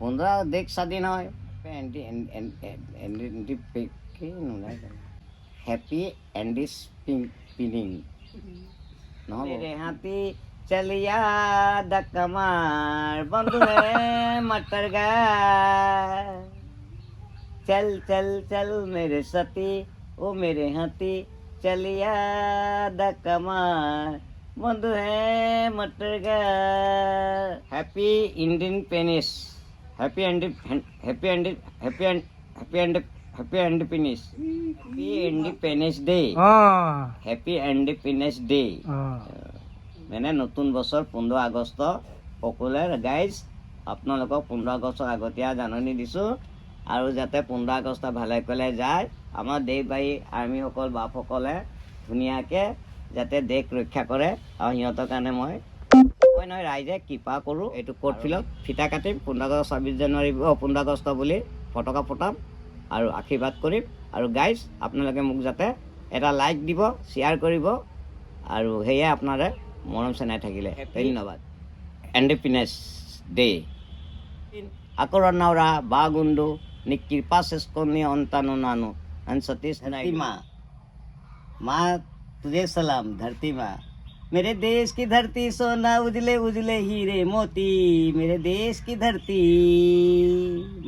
15 দেশ স্বাধীন হয় হ্যাপি এন্ডি স্পিনিং मेरे हाथी चलिया दकमार बंधु है मटर गा चल चल चल मेरे सती ओ मेरे हाथी चलिया दकमार बंधु है मटर गा happy Indian penis happy and happy and happy and happy and happy independence happy independence day happy independence day মানে নতুন বছৰ 15 আগষ্ট সকলোৱে গাইজ আপোনালোকক 15 আগষ্টৰ আগতীয়া জাননী দিছোঁ আৰু যাতে 15 আগষ্ট ভালে কলে যায় আমাৰ দেশবাহী আৰ্মিসকল বাপসকলে ধুনীয়াকৈ যাতে দেশ ৰক্ষা কৰে আৰু সিহঁতৰ কাৰণে মই নহয় ৰাইজে কৃপা কৰোঁ এইটো কোৰ্ট ফিল্ডত ফিটা কাটিম 15 আগষ্ট 26 জানুৱাৰী 15 আগষ্ট বুলি ফটকা ফুটাম আৰু আশীৰ্বাদ কৰিম আৰু গাইজ আপোনালোকে মোক যাতে এটা লাইক দিব শ্বেয়াৰ কৰিব আৰু সেয়ে আপোনাৰে মৰম চেনাই থাকিলে ধন্যবাদ ইণ্ডিপেণ্ডেন্স ডে আকৰৰ নাওৰা বাগুণ্ডু নিকৃপা চেষ্কনি অন্তানো নানো সতীশ धरती माँ तुझे सलाम धरती माँ मेरे देश की धरती सोना उजले उजले हीरे मोती मेरे देश की धरती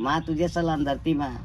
माँ तुझे सलाम धरती माँ